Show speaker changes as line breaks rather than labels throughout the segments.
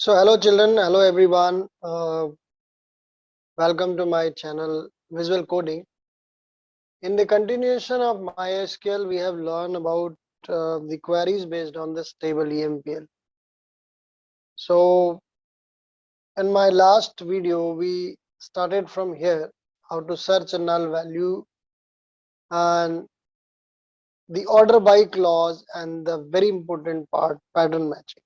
So hello children, hello everyone. Welcome to my channel Visual Coding. In the continuation of MySQL, we have learned about the queries based on this table EMPL. So in my last video, we started from here, how to search a null value and the order by clause and the very important part, pattern matching.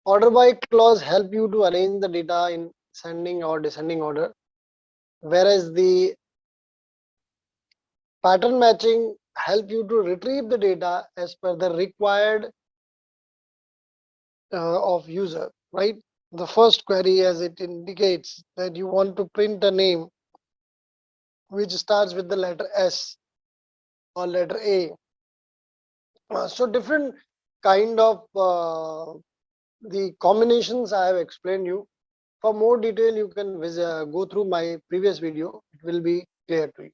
Order by clause help you to arrange the data in ascending or descending order, whereas the pattern matching help you to retrieve the data as per the required of user, right? The first query, as it indicates that you want to print a name which starts with the letter S or letter A. So different kind of the combinations I have explained you. For more detail, you can go through my previous video. It will be clear to you.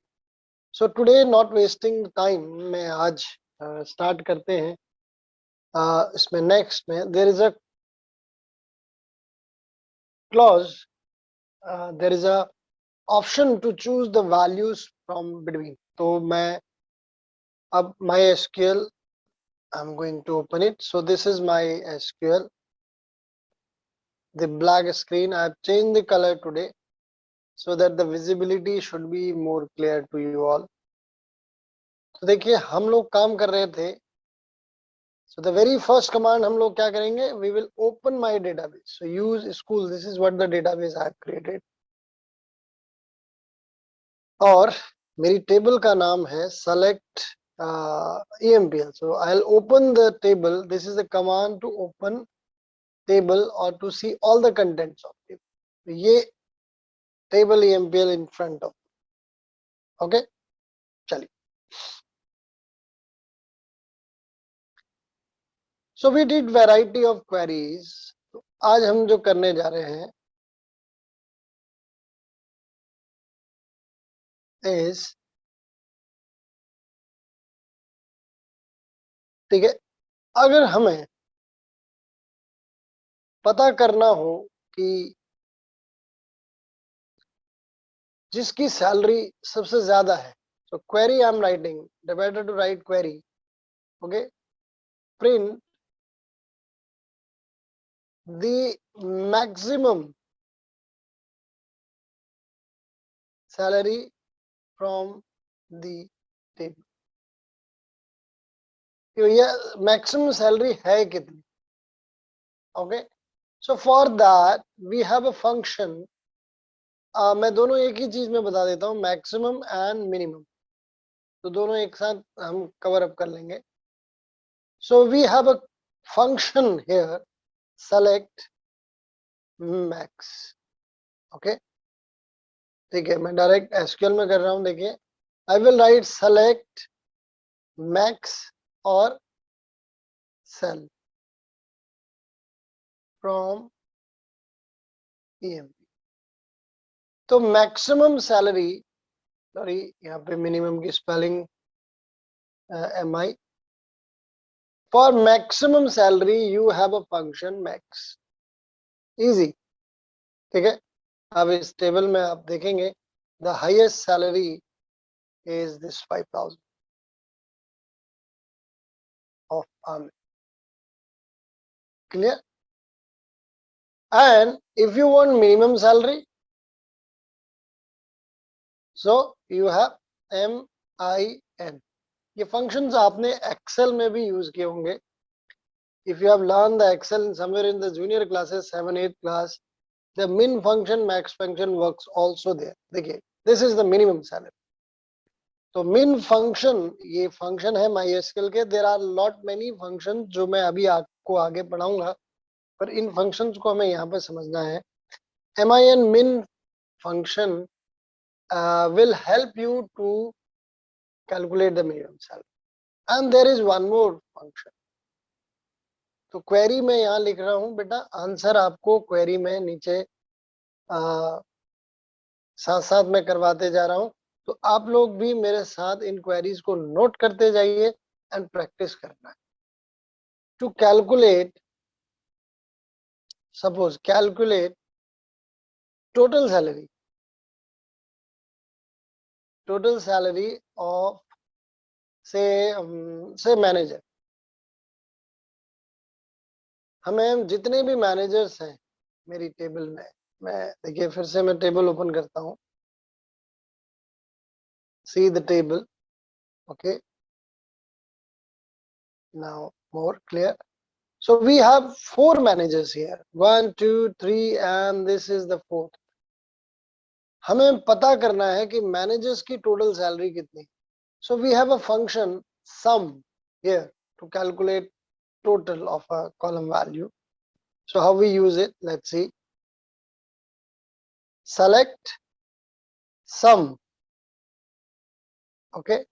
So today, not wasting time, मैं आज start करते हैं. इसमें next में there is a clause, there is a option to choose the values from between. तो मैं अब MySQL, I'm going to open it. So this is MySQL, the black screen. I have changed the color today so that the visibility should be more clear to you all. तो देखिए हम लोग काम कर रहे थे. So the very first command हम लोग क्या करेंगे? We will open my database. So use school. This is what the database I have created. और मेरी टेबल का नाम है select EMPL. So I'll open the table. This is the command to open table or to see all the contents of table. ये table EMPL in front of. Okay, चलिए. So we did variety of queries. तो आज हम जो करने जा रहे हैं is, ठीक है, अगर हमें पता करना हो कि जिसकी सैलरी सबसे ज्यादा है, so query I'm writing, the better to write query. Okay, print the maximum salary from the table. तो ये maximum salary है कितनी? Okay, so for that we have a function. मैं दोनों एक ही चीज में बता देता हूँ, मैक्सिमम एंड मिनिमम. तो दोनों एक साथ हम कवर अप कर लेंगे. So we have a function here, select max. Okay, ठीक है, मैं डायरेक्ट एसक्यूएल में कर रहा हूँ. देखिए, I will write select max और सेल फ्रॉम ईएमपी. तो मैक्सिमम सैलरी, सॉरी यहाँ पे मिनिमम की spelling MI. For maximum salary you have a function max. Easy, ठीक है. अब इस टेबल में आप देखेंगे the highest salary is this 5,000 of Amir. Clear? And if you want minimum salary, so you have MIN. ये functions आपने Excel में भी use किए होंगे. If you have learned the Excel somewhere in the junior classes, 7th, 8th class, the min function, max function works also there. देखिए, this is the minimum salary. तो min function, ये function है MySQL के. There are lot many functions जो मैं अभी आपको आगे पढ़ाऊंगा, पर इन functions को हमें यहाँ पर समझना है. min function will help you to calculate the minimum salary. And there is one more function. तो query में यहाँ लिख रहा हूँ बेटा, आंसर आपको query में नीचे साथ साथ में करवाते जा रहा हूँ. तो आप लोग भी मेरे साथ इन क्वेरीज को नोट करते जाइए एंड प्रैक्टिस करना है. To calculate suppose calculate total salary of say manager. हमें जितने भी मैनेजर्स हैं मेरी टेबल में, मैं देखिए फिर से मैं टेबल ओपन करता हूँ. See the table. Okay, now more clear. So we have 4 managers here, 1 2 3 and this is the 4th. हमें पता करना है कि मैनेजर्स की टोटल सैलरी कितनी. So we have a function sum here to calculate total of a column value. So how we use it, let's see. Select sum. Okay,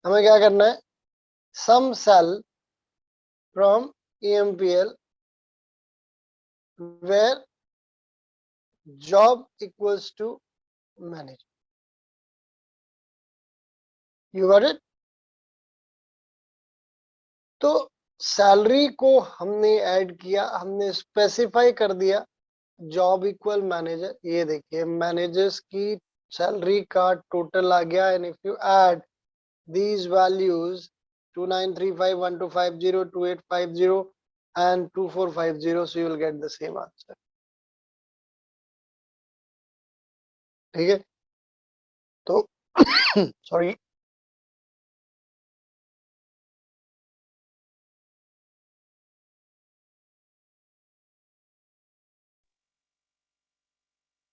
हमें क्या करना है, sum cell from EMPL where job equals to manager. You got it? तो salary को हमने add किया, हमने specify कर दिया जॉब इक्वल मैनेजर. ये देखिए मैनेजर्स की सैलरी का टोटल आ गया. And if you add these values 2935 1250 2850 and 2450, so you will get the same answer. ठीक है, तो सॉरी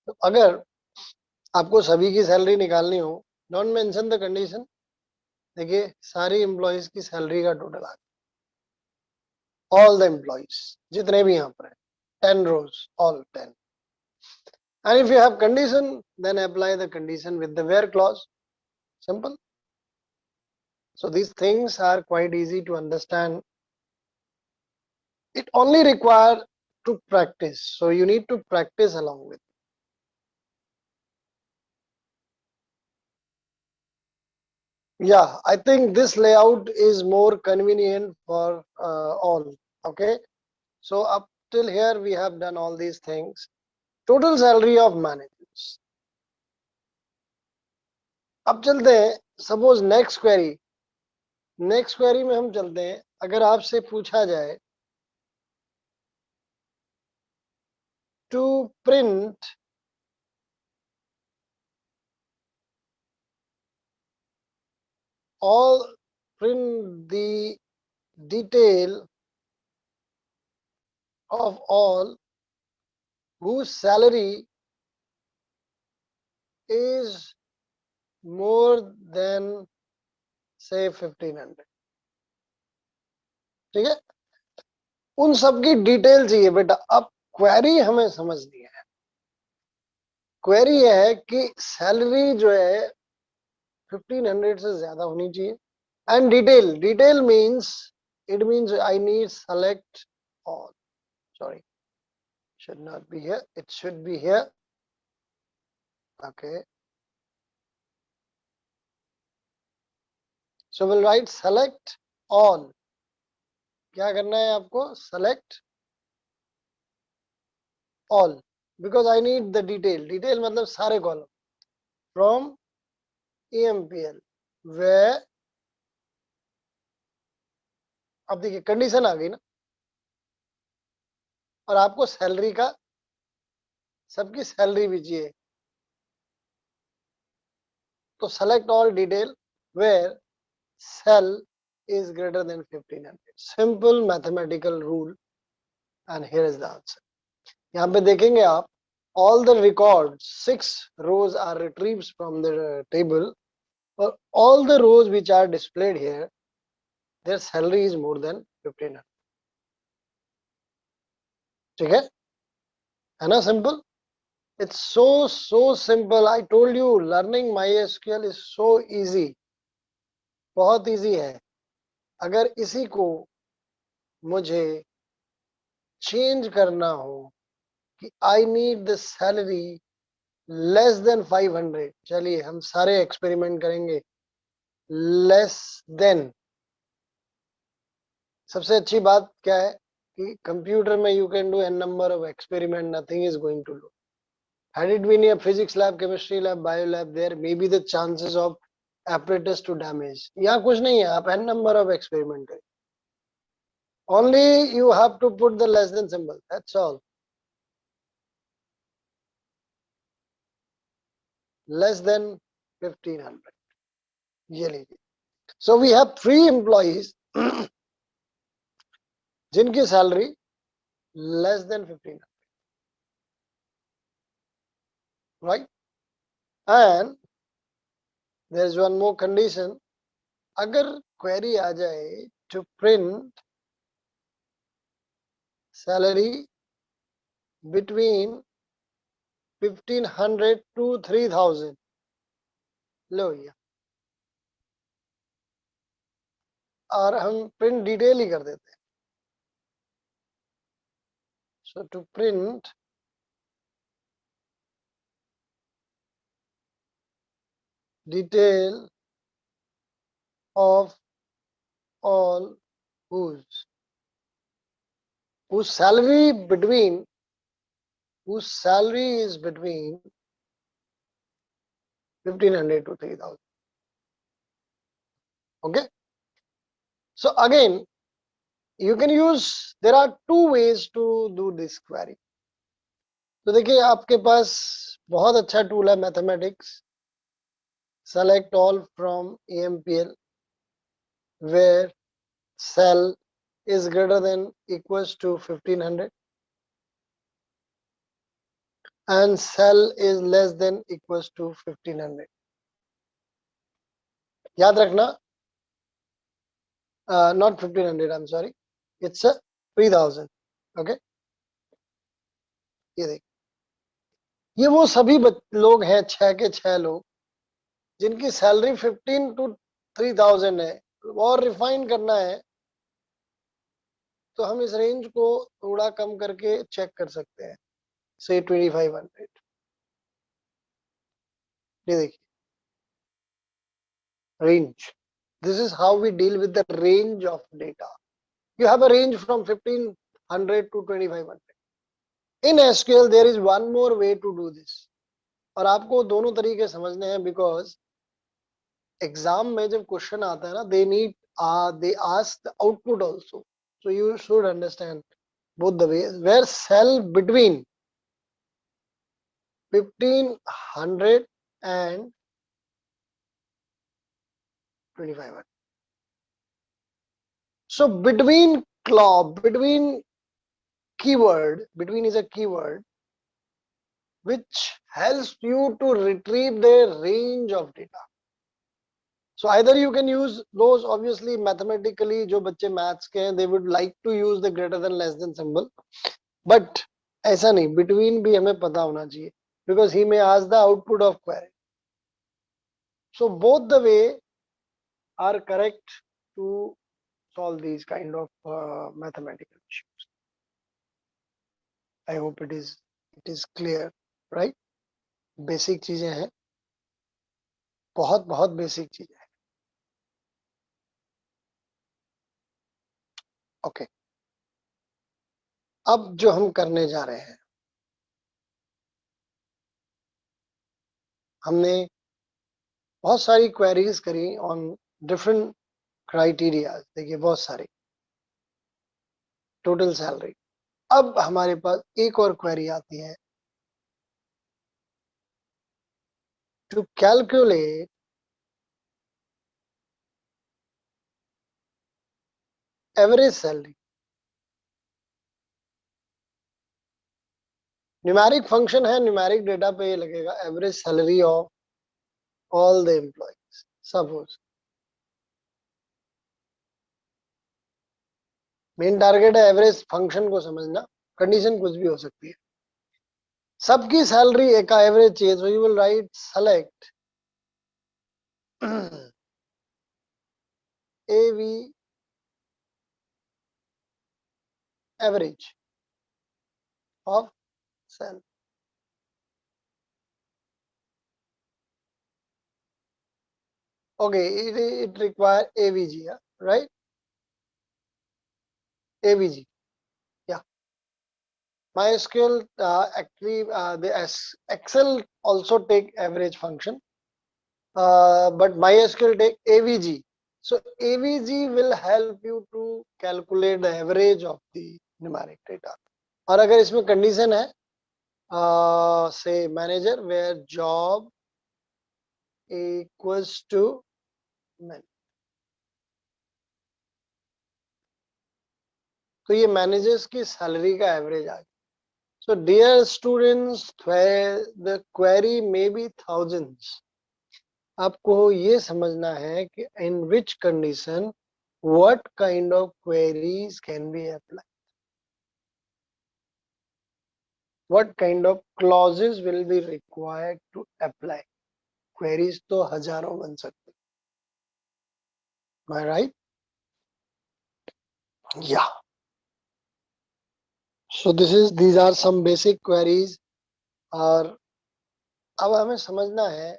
तो अगर आपको सभी की सैलरी निकालनी हो, डोंट मेंशन द कंडीशन. देखिए सारी एम्प्लॉइज की सैलरी का टोटल आ गया, ऑल द एम्प्लॉइज जितने भी यहाँ पर है, 10 rows, all 10. And if you have condition, then apply the condition with the where clause. Simple. So these things are quite easy to understand. It only require to practice, so you need to practice along with. Yeah, I think this layout is more convenient for all. Okay, so up till here we have done all these things. Total salary of managers. अब चलते हैं, suppose next query में हम चलते हैं. अगर आपसे पूछा जाए to print the detail of all whose salary is more than say 1500. ठीक है, उन सब की डिटेल चाहिए बेटा. अब क्वेरी हमें समझनी है. क्वेरी यह है कि सैलरी जो है 1500 से ज्यादा होनी चाहिए. And detail means, it means I need select all. Sorry, should not be here, it should be here. Okay, so we'll write select all. क्या करना है आपको, select all because I need the detail मतलब सारे column from EMPL where. अब देखिए condition आ गई ना, और आपको सैलरी का, सबकी सैलरी भी चाहिए. तो select all detail where cell is greater than 1500. Simple mathematical rule and here is the answer. यहाँ पे देखेंगे आप, all the records 6 rows are retrieved from the table, or all the rows which are displayed here, their salary is more than 1500. ठीक है ना, simple. It's so simple. I told you learning MySQL is so easy. बहुत easy है. अगर इसी को मुझे change करना हो कि I need the salary less than 500, चलिए हम सारे एक्सपेरिमेंट करेंगे. लेस देन, सबसे अच्छी बात क्या है, कि कंप्यूटर में you can do n number of experiment, nothing is going to do. Had it been a physics lab, chemistry lab, bio lab, there may be the chances of apparatus to damage. यहाँ कुछ नहीं है, आप n number of experiment करें. Only you have to put the less than symbol. That's all. Less than 1500. ये लीजिए. So we have 3 employees जिनकी salary less than 1500, right? And there is one more condition. अगर query आ जाए to print salary between 1500 to 3000, लो ये, और हम print detail ही कर देते हैं. So to print detail of all whose salary is between 1500 to 3000. Okay. So again, you can use, there are 2 ways to do this query. तो देखिए आपके पास बहुत अच्छा टूल है mathematics. Select all from EMPL where cell is greater than equals to 1500 and cell is less than equals to 1500. याद रखना, not 1500, I'm sorry, it's a 3000. Okay, ये देखिए, ये वो सभी लोग हैं, 6 के 6 लोग जिनकी सैलरी 15 to 3000 है. और रिफाइन करना है तो हम इस रेंज को थोड़ा कम करके चेक कर सकते हैं, से 2500. ये देखिए range. This is how we deal with the range of data. You have a range from 1500 to 2500. In SQL there is one more way to do this. और आपको दोनों तरीके समझने हैं because एग्जाम में जब क्वेश्चन आता है ना, they ask the output also. So you should understand both the ways. Where cell between 1500 and 2500. So between keyword, between is a keyword which helps you to retrieve the range of data. So either you can use those, obviously mathematically जो बच्चे maths के हैं, they would like to use the greater than less than symbol, but ऐसा नहीं, between भी हमें पता होना चाहिए because he may ask the output of query. So both the way are correct to solve these kind of mathematical issues. I hope it is clear, right? Basic चीजें हैं, बहुत basic चीजें हैं. Okay. अब जो हम करने जा रहे हैं, हमने बहुत सारी क्वेरीज करी ऑन डिफरेंट क्राइटेरिया. देखिए बहुत सारी, टोटल सैलरी. अब हमारे पास एक और क्वेरी आती है to calculate average salary. Numeric function है, न्यूमेरिक डेटा पे ये लगेगा average salary of all the employees. Suppose main target है एवरेज फंक्शन को समझना, कंडीशन कुछ भी हो सकती है. सबकी सैलरी एक का एवरेज चाहिए, so you will write select AV average of cell. Okay, it require AVG, right? AVG. MySQL actually the Excel also take average function, but MySQL take AVG. So AVG will help you to calculate the average of the numeric data. और अगर इसमें condition है say manager where job equals to man, तो ये managers की salary का average आ गया. So dear students, the query may be thousands. आपको ये समझना है कि in which condition what kind of queries can be applied, what kind of clauses will be required to apply. Queries तो हजारों बन सकते. Am I right? Yeah. So these are some basic queries. और अब हमें समझना है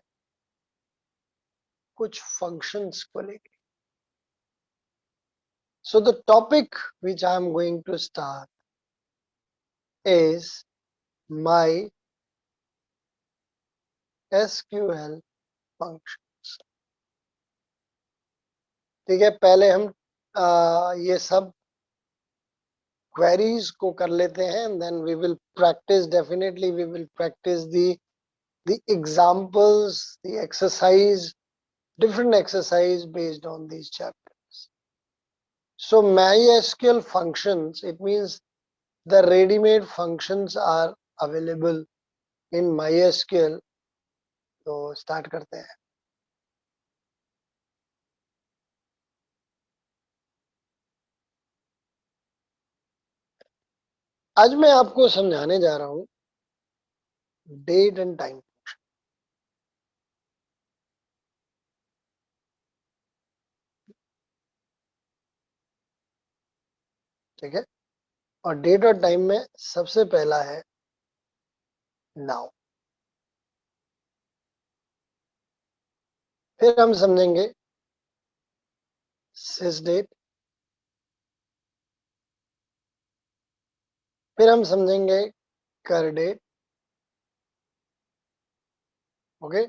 कुछ functions को लेके. So the topic which I am going to start is my SQL functions. ठीक है, पहले हम ये सब queries को कर लेते हैं, and then we will practice, definitely we will practice the examples, the exercise, different exercise based on these chapters. So MySQL functions, it means the ready-made functions are available in MySQL. तो start करते हैं. आज मैं आपको समझाने जा रहा हूं डेट एंड टाइम. ठीक है, और डेट और टाइम में सबसे पहला है नाउ. फिर हम समझेंगे सिस डेट. फिर हम समझेंगे कर डेट. ओके,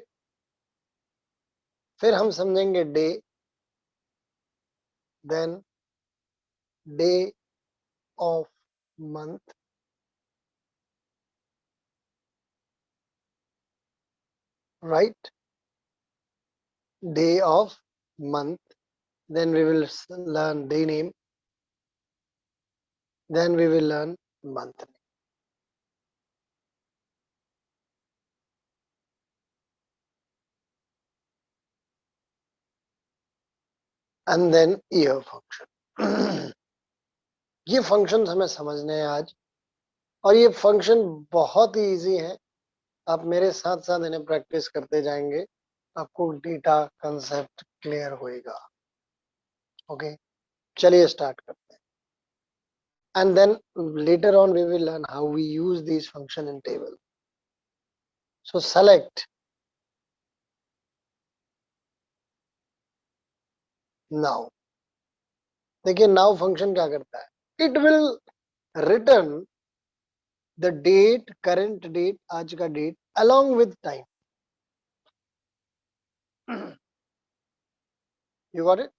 फिर हम समझेंगे day, then day of month, right? Day of month. Then we will learn day name. Then we will learn month name. And then year function. ये फंक्शन हमें समझने हैं आज, और ये फंक्शन बहुत ही इजी है. आप मेरे साथ साथ इन्हें प्रैक्टिस करते जाएंगे, आपको डेटा कंसेप्ट क्लियर होएगा. ओके, चलिए स्टार्ट करते हैं. And then later on we will learn how we use these function in table. So select now. देखिए नाउ फंक्शन क्या करता है, it will return the date, current date, आज का date, along with time. You got it?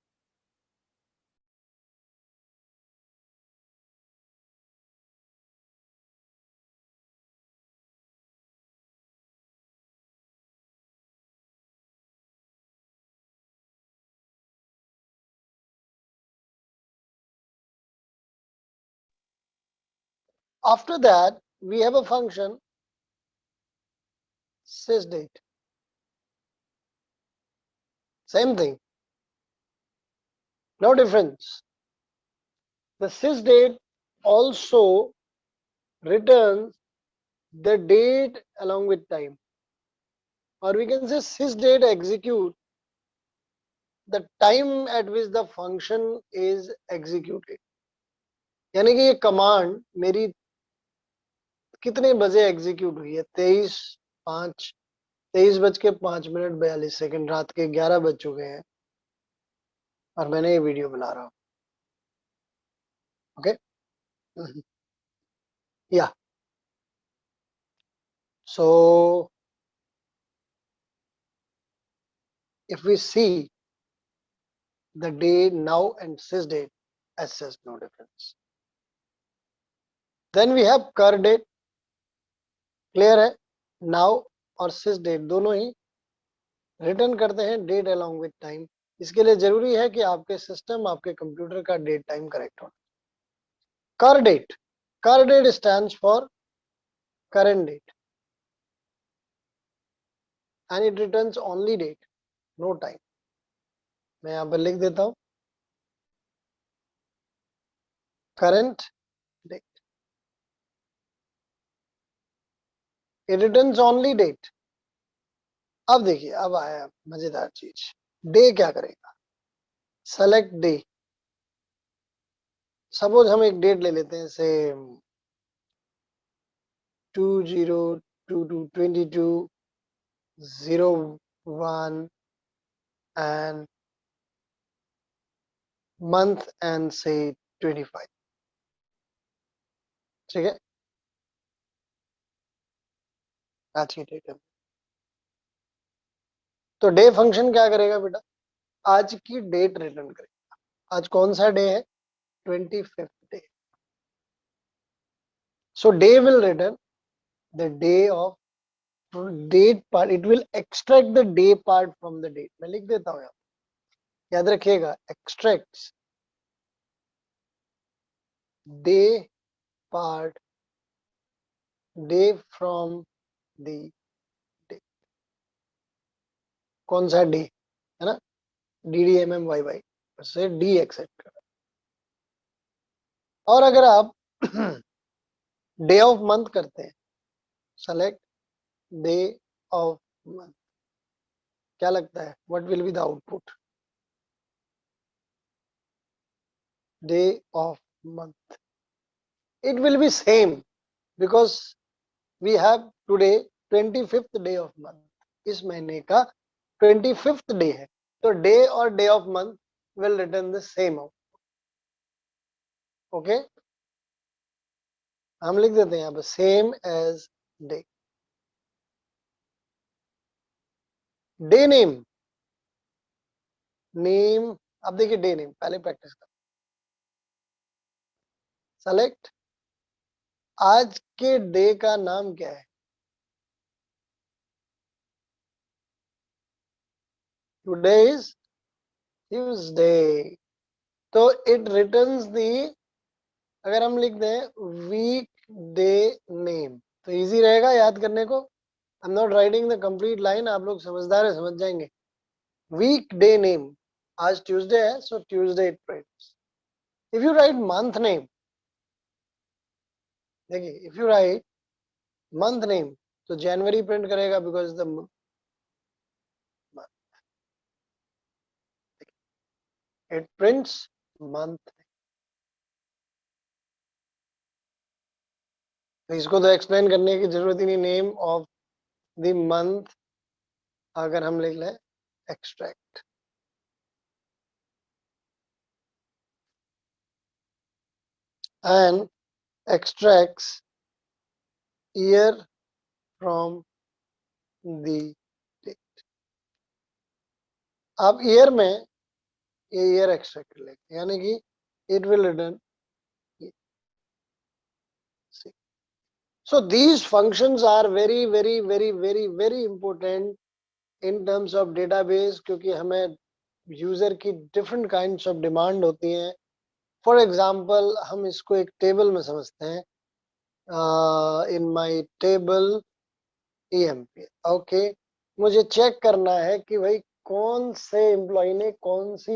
After that we have a function sys date. Same thing, no difference. The sys date also returns the date along with time, or we can say sys date execute the time at which the function is executed. यानी कि ये command मेरी कितने बजे execute हुई है, 23:05 रात के 11 बज चुके हैं और मैंने ये वीडियो बना रहा हूँ. ओके, या So if we see the day now and sys date, as says no difference. Then we have कर date. क्लियर है? नाउ और सिस डेट दोनों ही रिटर्न करते हैं डेट अलोंग विद टाइम। इसके लिए जरूरी है कि आपके सिस्टम, आपके कंप्यूटर का डेट टाइम करेक्ट हो। Cur date stands for current date and it returns only date, no time. मैं यहां पर लिख देता हूं current date, it returns only date. अब देखिए, अब आया मजेदार चीज। डे क्या करेगा? Select day. सपोज हम एक डेट ले लेते हैं से 2022/22/01 and month and say 25। ठीक है, आज की डेट है। तो डे फंक्शन क्या करेगा बेटा? आज की डेट रिटर्न करेगा। आज कौन सा डे है? 25th day. So day will return the day of date part, it will extract the day part from the date. मैं लिख देता हूं, याद रखिएगा, extracts day part, day from the day. कौन सा डे है ना? DDMMYY से डी एक्सेप्ट कर। और अगर आप डे ऑफ मंथ करते हैं, सेलेक्ट डे ऑफ मंथ, क्या लगता है what will be the output? Day of month, it will be same because we have today 25th day of month. इस महीने का 25th डे है, तो डे और day of month will return the same out. Okay, हम लिख देते हैं यहाँ पे same as day. Day name, name, अब देखिए डे नेम पहले प्रैक्टिस कर। सेलेक्ट, आज के डे का नाम क्या है? टुडे इज ट्यूसडे, तो इट रिटर्न्स दी, अगर हम लिख दें वीक डे नेम तो इजी रहेगा याद करने को। I am not writing the complete line, आप लोग समझदार है, समझ जाएंगे। वीक डे नेम, आज ट्यूसडे है so Tuesday it prints. If you write month name, देखिए if you write month name तो जनवरी प्रिंट करेगा because the it prints month. तो इसको तो एक्सप्लेन करने की जरूरत ही नहीं, नेम ऑफ द मंथ अगर हम लिख लें extract, and extracts year from the date। आप ईयर में ये ईयर एक्सट्रैक्ट कर लेंगे, यानी कि it will return. so these functions are very very very very very important in terms of database, क्योंकि हमें यूजर की डिफरेंट काइंड्स ऑफ डिमांड होती हैं। फॉर एग्जांपल हम इसको एक टेबल में समझते हैं, in my table EMP। Okay, मुझे चेक करना है कि भाई कौन से एम्प्लॉय ने कौन सी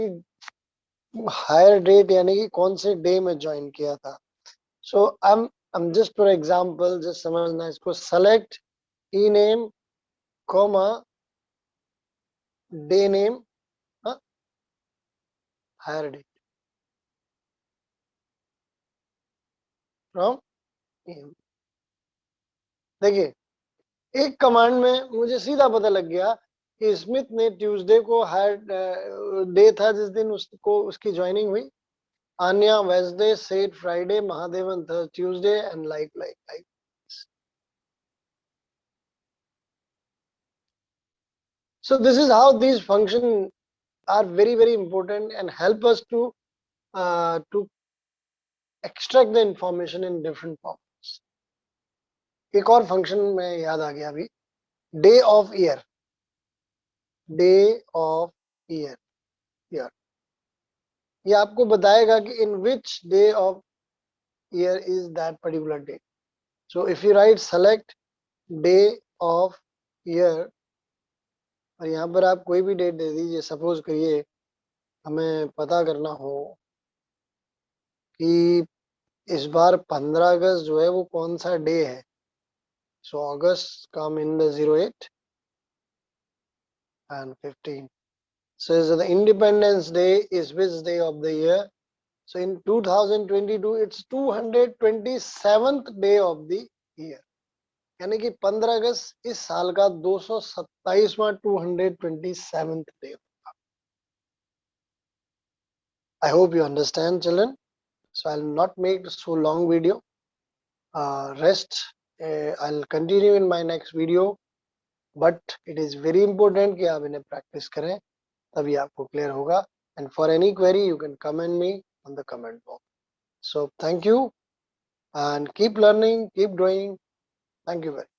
हायर डेट यानी कि कौन से डे में ज्वाइन किया था। सो I'm just for example, just समझना इसको, select E name comma day name hire date from EMP। देखिए, एक कमांड में मुझे सीधा पता लग गया कि स्मिथ ने ट्यूसडे को हायर डे था जिस दिन उसको उसकी ज्वाइनिंग हुई, Anya Wednesday, Seth Friday, Mahadevan Thursday, Tuesday, and like. So this is how these functions are very, very important and help us to extract the information in different formats. एक और function में याद आ गया अभी, day of year, day of year, year ये आपको बताएगा कि in which day of year is that particular day. So if you write select day of year और यहाँ पर आप कोई भी डेट दे दीजिए. सपोज करिए हमें पता करना हो कि इस बार 15 अगस्त जो है वो कौन सा डे है. सो अगस्त कम in the 08 and 15. Says the Independence Day is which day of the year? So in 2022 it's 227th day of the year. यानी कि 15 अगस्त इस साल का 227वां 227th day. I hope you understand, children. So I'll not make so long video. Rest. I'll continue in my next video. But it is very important कि आप इन्हें practice करें, तभी आपको clear होगा. And for any query, you can comment me on the comment box. So thank you and keep learning, keep doing. Thank you very much.